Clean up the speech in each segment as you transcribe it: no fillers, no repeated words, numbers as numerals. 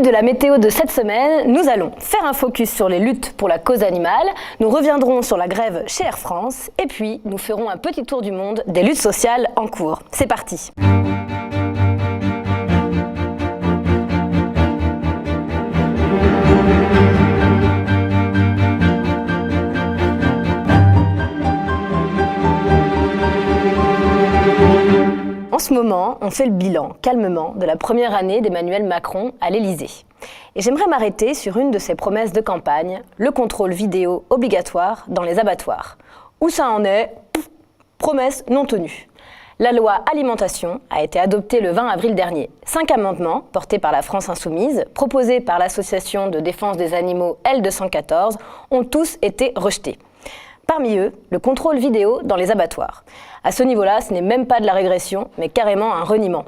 de la météo de cette semaine, nous allons faire un focus sur les luttes pour la cause animale, nous reviendrons sur la grève chez Air France et puis nous ferons un petit tour du monde des luttes sociales en cours. C'est parti! En ce moment, on fait le bilan, calmement, de la première année d'Emmanuel Macron à l'Élysée. Et j'aimerais m'arrêter sur une de ses promesses de campagne, le contrôle vidéo obligatoire dans les abattoirs. Où ça en est? Promesse non tenue. La loi alimentation a été adoptée le 20 avril dernier. 5 amendements, portés par la France Insoumise, proposés par l'association de défense des animaux L214, ont tous été rejetés. Parmi eux, le contrôle vidéo dans les abattoirs. À ce niveau-là, ce n'est même pas de la régression, mais carrément un reniement.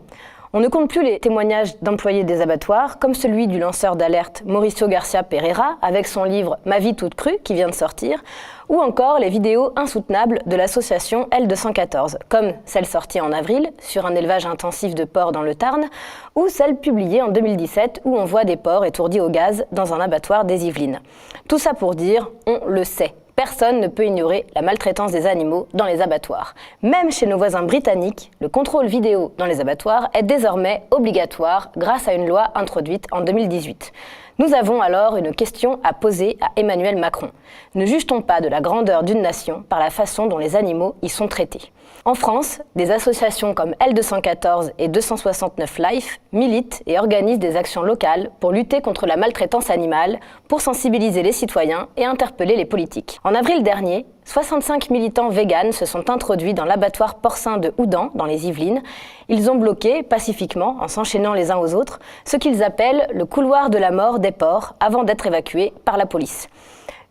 On ne compte plus les témoignages d'employés des abattoirs, comme celui du lanceur d'alerte Mauricio Garcia Pereira, avec son livre « Ma vie toute crue » qui vient de sortir, ou encore les vidéos insoutenables de l'association L214, comme celle sortie en avril sur un élevage intensif de porcs dans le Tarn, ou celle publiée en 2017 où on voit des porcs étourdis au gaz dans un abattoir des Yvelines. Tout ça pour dire « on le sait ». Personne ne peut ignorer la maltraitance des animaux dans les abattoirs. Même chez nos voisins britanniques, le contrôle vidéo dans les abattoirs est désormais obligatoire grâce à une loi introduite en 2018. Nous avons alors une question à poser à Emmanuel Macron. Ne juge-t-on pas de la grandeur d'une nation par la façon dont les animaux y sont traités? En France, des associations comme L214 et 269 Life militent et organisent des actions locales pour lutter contre la maltraitance animale, pour sensibiliser les citoyens et interpeller les politiques. En avril dernier, 65 militants véganes se sont introduits dans l'abattoir porcin de Houdan, dans les Yvelines. Ils ont bloqué, pacifiquement, en s'enchaînant les uns aux autres, ce qu'ils appellent le couloir de la mort des porcs avant d'être évacués par la police.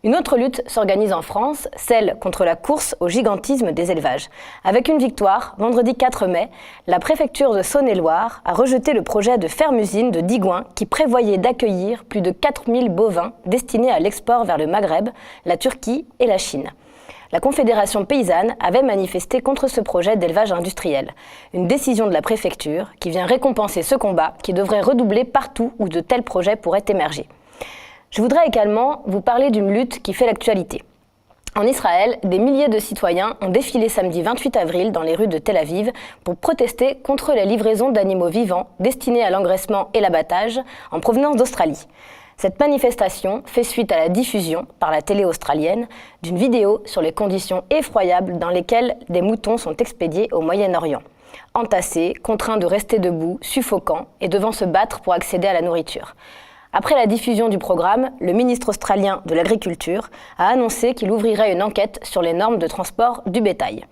Une autre lutte s'organise en France, celle contre la course au gigantisme des élevages. Avec une victoire, vendredi 4 mai, la préfecture de Saône-et-Loire a rejeté le projet de ferme-usine de Digoin qui prévoyait d'accueillir plus de 4000 bovins destinés à l'export vers le Maghreb, la Turquie et la Chine. La Confédération paysanne avait manifesté contre ce projet d'élevage industriel. Une décision de la préfecture qui vient récompenser ce combat qui devrait redoubler partout où de tels projets pourraient émerger. Je voudrais également vous parler d'une lutte qui fait l'actualité. En Israël, des milliers de citoyens ont défilé samedi 28 avril dans les rues de Tel Aviv pour protester contre les livraisons d'animaux vivants destinés à l'engraissement et l'abattage en provenance d'Australie. Cette manifestation fait suite à la diffusion, par la télé australienne, d'une vidéo sur les conditions effroyables dans lesquelles des moutons sont expédiés au Moyen-Orient. Entassés, contraints de rester debout, suffocants et devant se battre pour accéder à la nourriture. Après la diffusion du programme, le ministre australien de l'Agriculture a annoncé qu'il ouvrirait une enquête sur les normes de transport du bétail.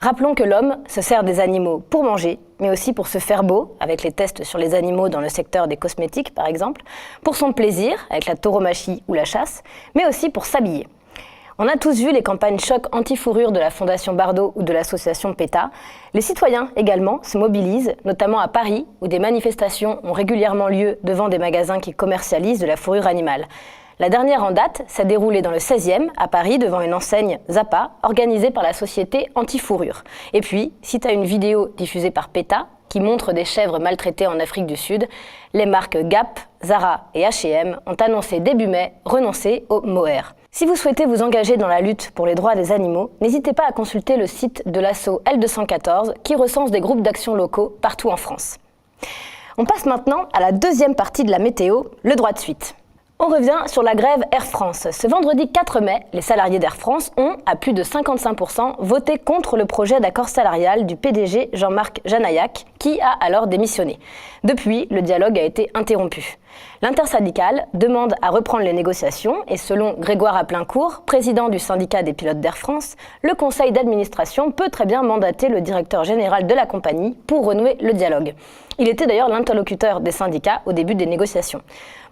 Rappelons que l'homme se sert des animaux pour manger, mais aussi pour se faire beau, avec les tests sur les animaux dans le secteur des cosmétiques par exemple, pour son plaisir, avec la tauromachie ou la chasse, mais aussi pour s'habiller. On a tous vu les campagnes choc anti-fourrure de la Fondation Bardot ou de l'association PETA. Les citoyens également se mobilisent, notamment à Paris, où des manifestations ont régulièrement lieu devant des magasins qui commercialisent de la fourrure animale. La dernière en date s'est déroulée dans le 16e, à Paris, devant une enseigne Zappa, organisée par la société Anti-Fourrure. Et puis, suite à une vidéo diffusée par PETA, qui montre des chèvres maltraitées en Afrique du Sud, les marques Gap, Zara et H&M ont annoncé début mai renoncer au mohair. Si vous souhaitez vous engager dans la lutte pour les droits des animaux, n'hésitez pas à consulter le site de l'asso L214 qui recense des groupes d'action locaux partout en France. On passe maintenant à la deuxième partie de la météo, le droit de suite. On revient sur la grève Air France. Ce vendredi 4 mai, les salariés d'Air France ont, à plus de 55%, voté contre le projet d'accord salarial du PDG Jean-Marc Janaillac, qui a alors démissionné. Depuis, le dialogue a été interrompu. L'intersyndicale demande à reprendre les négociations et selon Grégoire Applincourt, président du syndicat des pilotes d'Air France, le conseil d'administration peut très bien mandater le directeur général de la compagnie pour renouer le dialogue. Il était d'ailleurs l'interlocuteur des syndicats au début des négociations.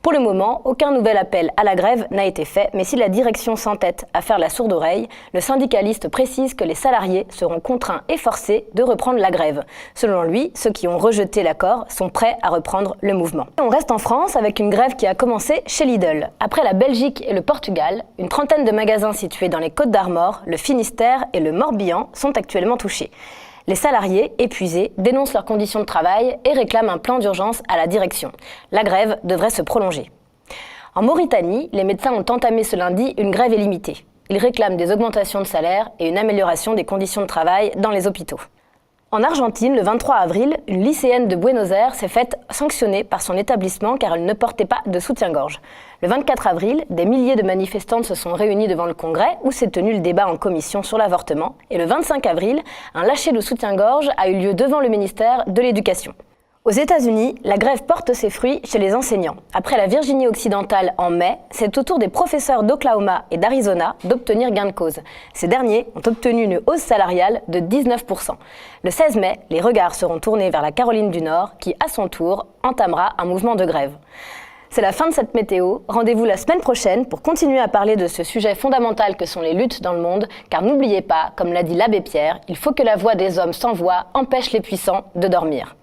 Pour le moment, aucun nouvel appel à la grève n'a été fait, mais si la direction s'entête à faire la sourde oreille, le syndicaliste précise que les salariés seront contraints et forcés de reprendre la grève. Selon lui, ceux qui ont rejeté l'accord sont prêts à reprendre le mouvement. On reste en France avec une grève qui a commencé chez Lidl. Après la Belgique et le Portugal, une trentaine de magasins situés dans les Côtes d'Armor, le Finistère et le Morbihan sont actuellement touchés. Les salariés, épuisés, dénoncent leurs conditions de travail et réclament un plan d'urgence à la direction. La grève devrait se prolonger. En Mauritanie, les médecins ont entamé ce lundi une grève illimitée. Ils réclament des augmentations de salaire et une amélioration des conditions de travail dans les hôpitaux. En Argentine, le 23 avril, une lycéenne de Buenos Aires s'est faite sanctionner par son établissement car elle ne portait pas de soutien-gorge. Le 24 avril, des milliers de manifestantes se sont réunis devant le Congrès où s'est tenu le débat en commission sur l'avortement. Et le 25 avril, un lâcher de soutien-gorge a eu lieu devant le ministère de l'Éducation. Aux États-Unis, la grève porte ses fruits chez les enseignants. Après la Virginie occidentale en mai, c'est au tour des professeurs d'Oklahoma et d'Arizona d'obtenir gain de cause. Ces derniers ont obtenu une hausse salariale de 19%. Le 16 mai, les regards seront tournés vers la Caroline du Nord qui, à son tour, entamera un mouvement de grève. C'est la fin de cette météo. Rendez-vous la semaine prochaine pour continuer à parler de ce sujet fondamental que sont les luttes dans le monde. Car n'oubliez pas, comme l'a dit l'abbé Pierre, il faut que la voix des hommes sans voix empêche les puissants de dormir.